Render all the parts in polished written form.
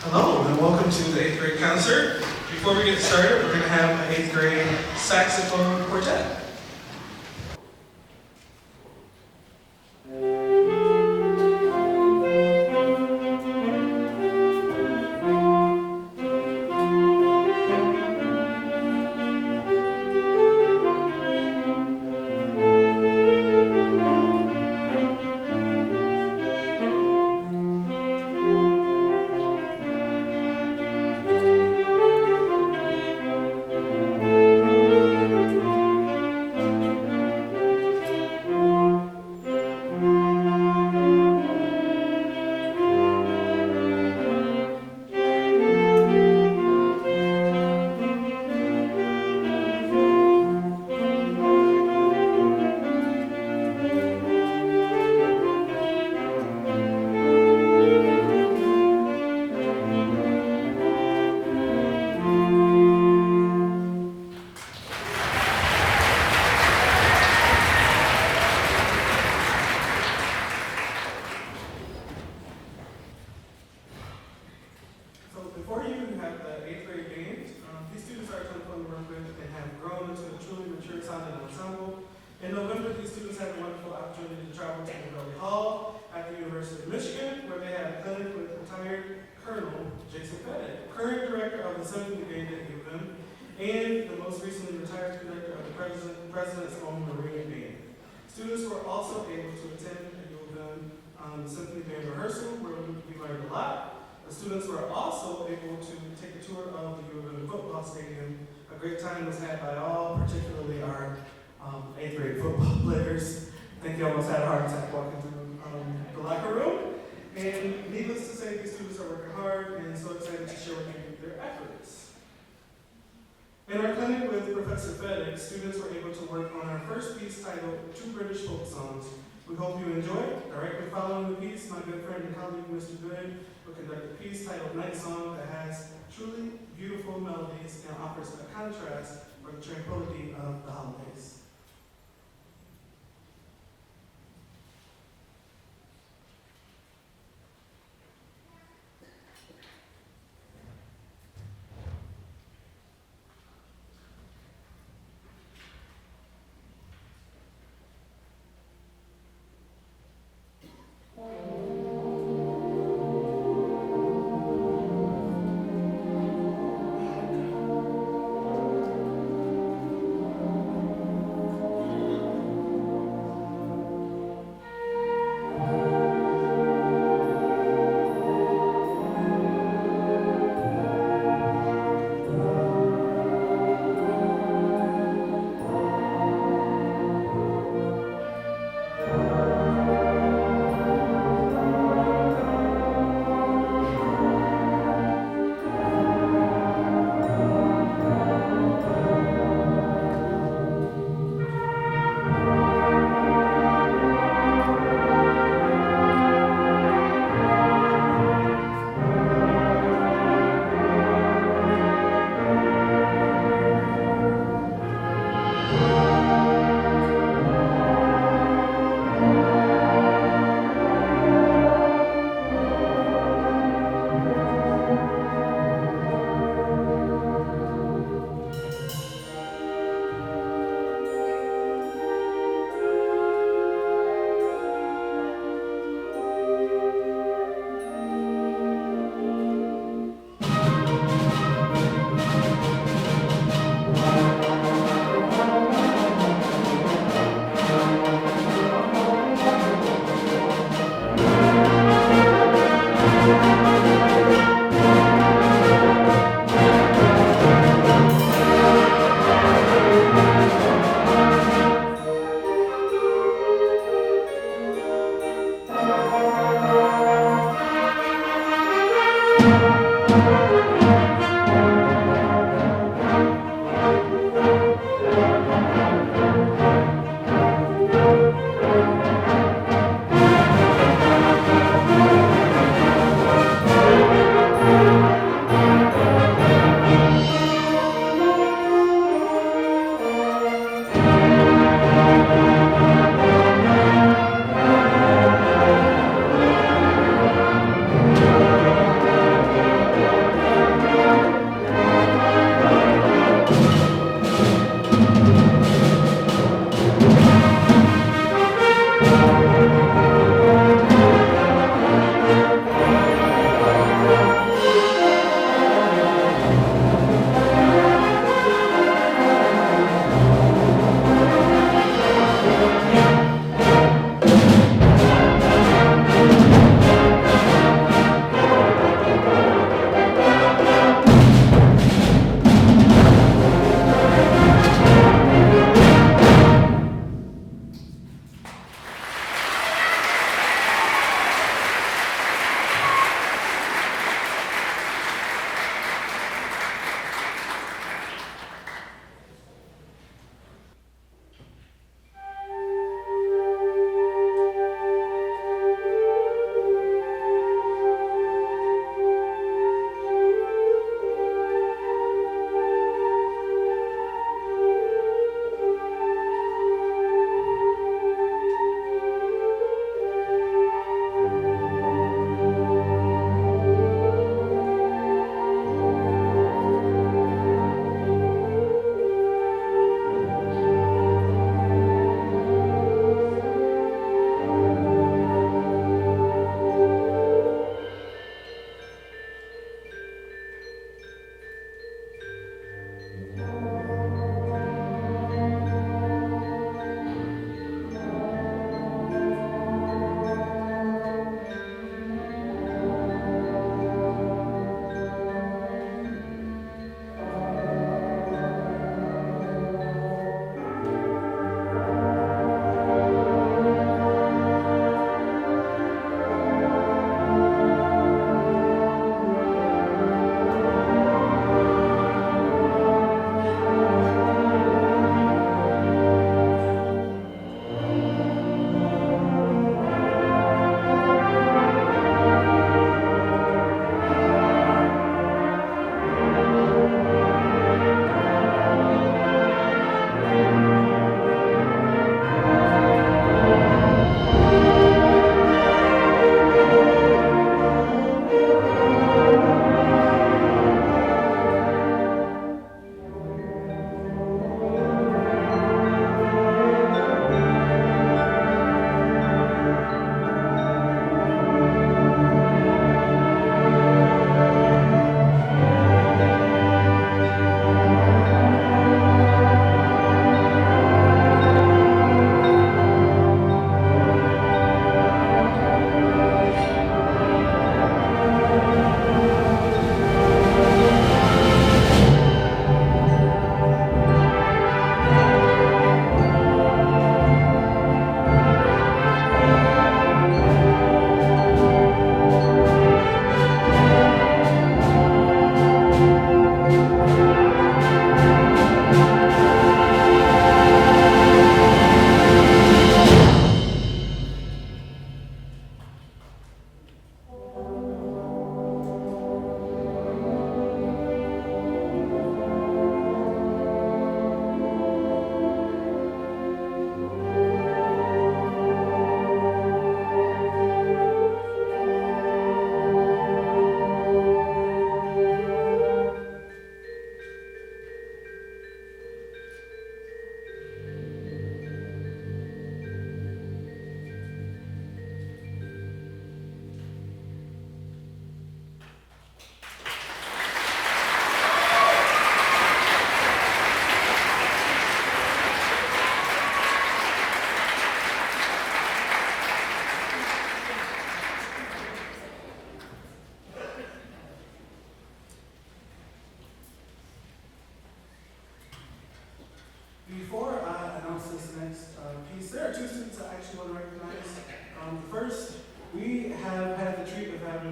Hello and welcome to the 8th grade concert. Before we get started, we're going to have an 8th grade saxophone quartet. Before you even have the 8th grade band, these students are kind of fun to work with and have grown into a truly mature sounding ensemble. In November, these students had the wonderful opportunity to travel to the Hall at the University of Michigan, where they had a clinic with retired Colonel Jason Pettit, current director of the Symphony Band at UM, and the most recently retired director of the President's Own Marine Band. Students were also able to attend a UM Symphony Band rehearsal, where we learned a lot. The students were also able to take a tour of the U of M football stadium. A great time was had by all, particularly our 8th grade football players. I think they almost had a heart attack walking through the locker room. And needless to say, these students are working hard and so excited to share with you their efforts. In our clinic with Professor Fedek, students were able to work on our first piece titled Two British Folk Songs. We hope you enjoy it. Directly following the piece, my good friend and colleague, Mr. Good, will conduct a piece titled Night Song that has truly beautiful melodies and offers a contrast for the tranquility of the holidays.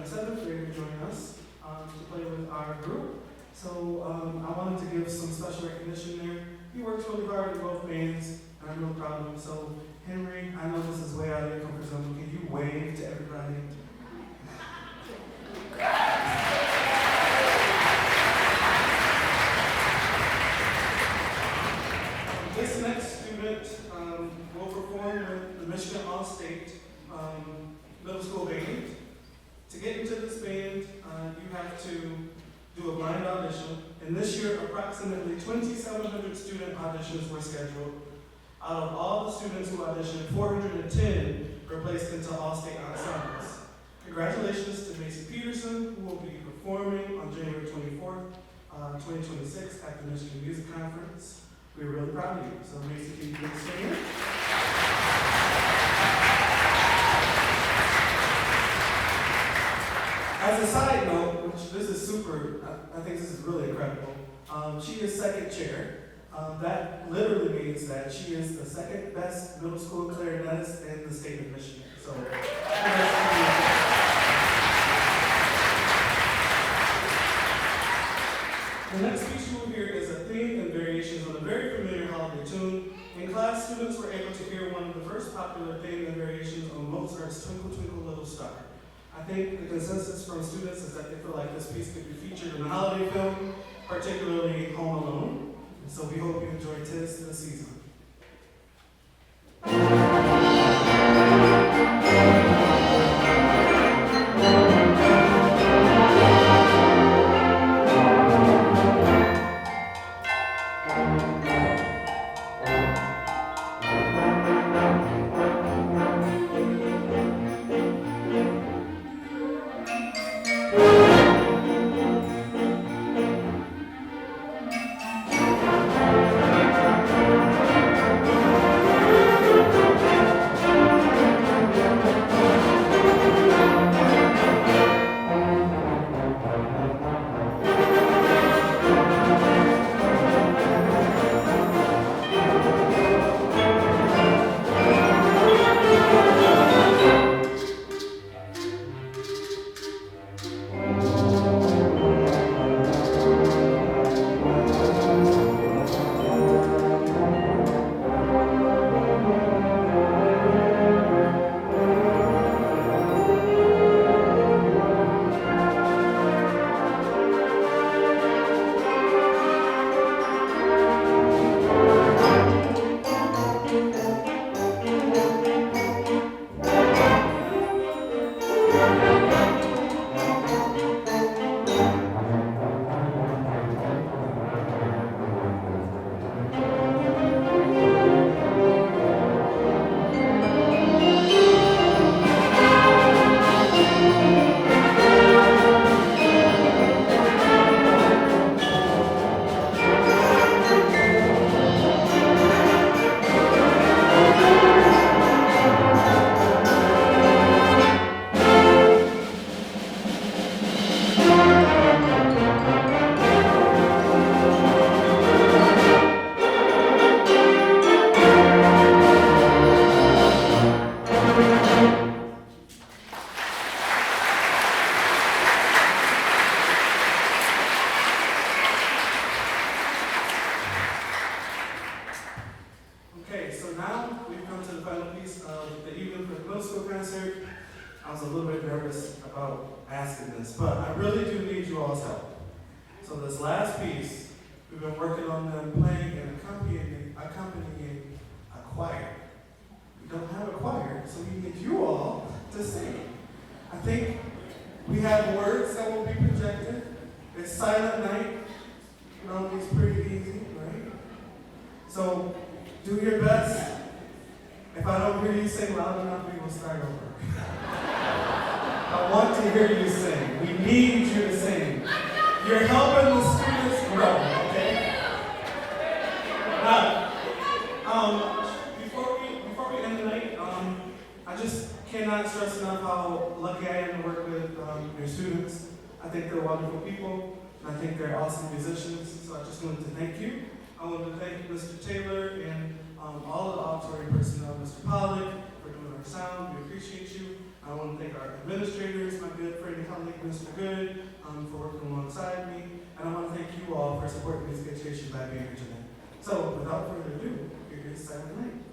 a 7th grader join us to play with our group. So I wanted to give some special recognition there. He works really hard in both bands, and I'm real proud of him. So Henry, I know this is way out of your comfort zone. Can you wave to everybody? This next student will perform with the Michigan All-State Middle School Band. To get into this band, you have to do a blind audition. And this year, approximately 2,700 student auditions were scheduled. Out of all the students who auditioned, 410 were placed into All-State ensembles. Congratulations to Macy Peterson, who will be performing on January 24th, 2026 at the Michigan Music Conference. We're really proud of you. So Macy, can you give us a hand? As a side note, which this is super, I think this is really incredible, she is second chair. That literally means that she is the second best middle school clarinetist in the state of Michigan. So, the next piece you will hear is a theme and variations on a very familiar holiday tune. In class, students were able to hear one of the first popular theme and variations on Mozart's Twinkle Twinkle Little Star. I think the consensus from students is that they feel like this piece could be featured in a holiday film, particularly Home Alone. And so we hope you enjoy "'Tis the Season." I want to thank our administrators, my good friend and colleague, Mr. Good, for working alongside me. And I want to thank you all for supporting music education by being here tonight. So, without further ado, here is Silent Night.